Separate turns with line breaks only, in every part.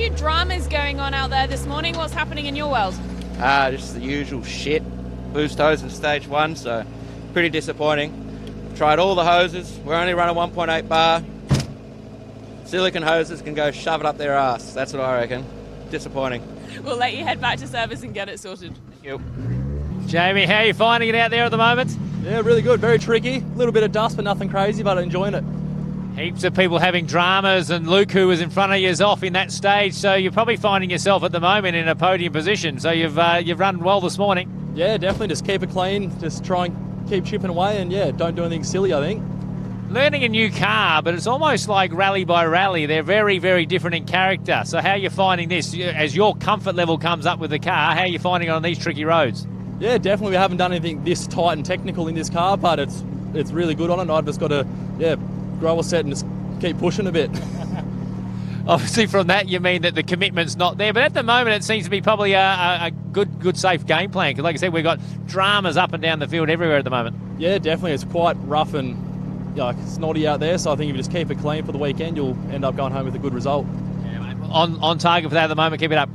few dramas going on out there this morning. What's happening in your world?
Just the usual shit. Boost hose in stage 1, so pretty disappointing. Tried all the hoses. We're only running 1.8 bar. Silicon hoses can go shove it up their ass. That's what I reckon. Disappointing.
We'll let you head back to service and get it sorted.
Thank you.
Jamie, how are you finding it out there at the moment?
Yeah, really good. Very tricky. A little bit of dust, but nothing crazy, but enjoying it.
Heaps of people having dramas, and Luke, who was in front of you, is off in that stage, so you're probably finding yourself at the moment in a podium position. So you've run well this morning.
Yeah, definitely. Just keep it clean. Just try and keep chipping away, and yeah, don't do anything silly, I think.
Learning a new car, but it's almost like rally by rally. They're very, very different in character. So how are you finding this? As your comfort level comes up with the car, how are you finding it on these tricky roads?
Yeah, definitely. We haven't done anything this tight and technical in this car, but it's really good on it. I've just got to, grow a set and just keep pushing a bit.
Obviously, from that, you mean that the commitment's not there. But at the moment, it seems to be probably a good, safe game plan. Because like I said, we've got dramas up and down the field everywhere at the moment.
Yeah, definitely. It's quite rough and snotty out there. So I think if you just keep it clean for the weekend, you'll end up going home with a good result.
Yeah, mate. On target for that at the moment. Keep it up.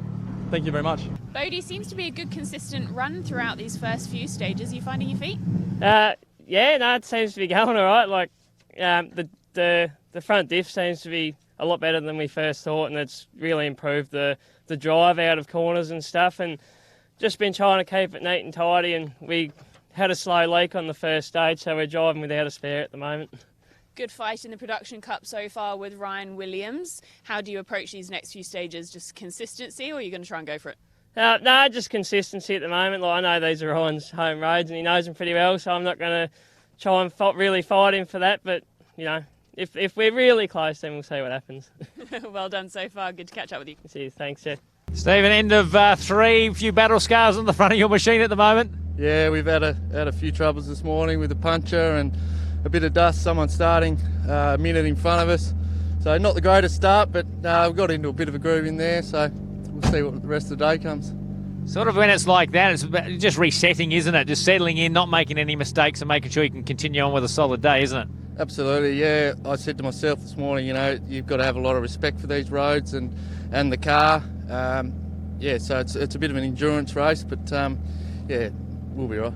Thank you very much.
Bodie, seems to be a good consistent run throughout these first few stages. Are you finding your feet?
It seems to be going all right. Like the front diff seems to be a lot better than we first thought, and it's really improved the drive out of corners and stuff, and just been trying to keep it neat and tidy, and we had a slow leak on the first stage, so we're driving without a spare at the moment.
Good fight in the Production Cup so far with Ryan Williams. How do you approach these next few stages? Just consistency, or are you going to try and go for it?
No, just consistency at the moment. Like, I know these are Ryan's home roads and he knows them pretty well, so I'm not going to try and really fight him for that, but, if we're really close, then we'll see what happens.
Well done so far. Good to catch up with you.
Cheers. Thanks, Jeff.
Stephen, end of 3, few battle scars on the front of your machine at the moment.
Yeah, we've had a few troubles this morning with the puncher and a bit of dust. Someone starting a minute in front of us. So not the greatest start, but we've got into a bit of a groove in there, so we'll see what the rest of the day comes.
Sort of when it's like that, it's just resetting, isn't it? Just settling in, not making any mistakes and making sure you can continue on with a solid day, isn't it?
Absolutely, yeah. I said to myself this morning, you've got to have a lot of respect for these roads and the car. So it's a bit of an endurance race, but we'll be right.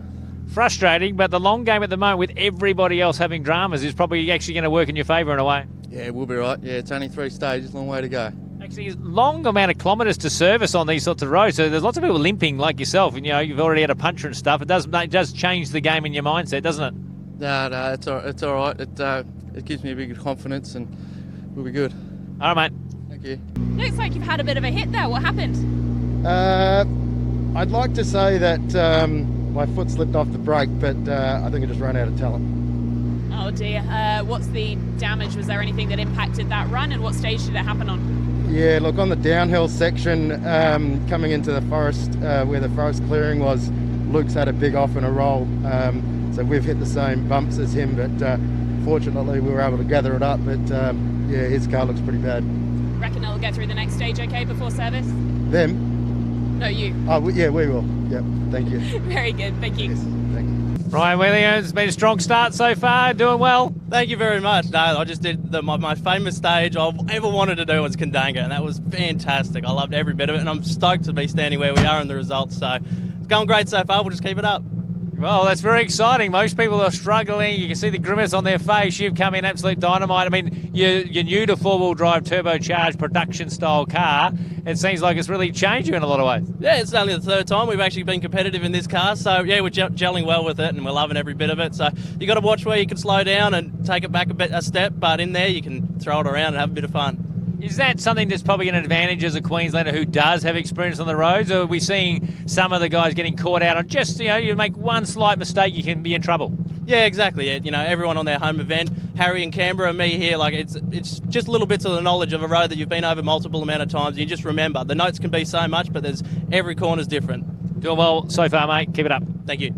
Frustrating, but the long game at the moment with everybody else having dramas is probably actually going to work in your favour in a way.
Yeah, we'll be right. Yeah, it's only 3 stages, long way to go.
Actually, long amount of kilometres to service on these sorts of roads, so there's lots of people limping like yourself, and you've already had a puncher and stuff. It does change the game in your mindset, doesn't it?
No, it's all right. It gives me a bit of confidence, and we'll be good.
All right, mate.
Thank you.
Looks like you've had a bit of a hit there. What happened?
I'd like to say that my foot slipped off the brake, but I think I just ran out of talent.
Oh dear. What's the damage? Was there anything that impacted that run, and what stage did it happen on?
Yeah, look, on the downhill section, coming into the forest, where the forest clearing was, Luke's had a big off and a roll. So we've hit the same bumps as him, but fortunately we were able to gather it up. But his car looks pretty bad.
Reckon they'll get through the next stage okay before service?
Them?
No, you.
Oh, yeah, we will. Yep, thank you.
Very good, thank you.
Yes, thank you.
Ryan Williams, it's been a strong start so far, doing well.
Thank you very much. No, I just did my famous stage I've ever wanted to do was Kandanga, and that was fantastic. I loved every bit of it, and I'm stoked to be standing where we are in the results. So it's going great so far. We'll just keep it up.
Well, that's very exciting. Most people are struggling. You can see the grimace on their face. You've come in absolute dynamite. I mean, you're new to four-wheel drive, turbocharged, production-style car. It seems like it's really changed you in a lot of ways.
Yeah, it's only the 3rd time we've actually been competitive in this car. So, yeah, we're gelling well with it, and we're loving every bit of it. So you got to watch where you can slow down and take it back a step. But in there, you can throw it around and have a bit of fun.
Is that something that's probably an advantage as a Queenslander who does have experience on the roads, or are we seeing some of the guys getting caught out on just, you make one slight mistake, you can be in trouble?
Yeah, exactly. Yeah, everyone on their home event, Harry and Canberra, me here, like it's just little bits of the knowledge of a road that you've been over multiple amount of times. You just remember the notes can be so much, but every corner's different.
Doing well so far, mate. Keep it up.
Thank you.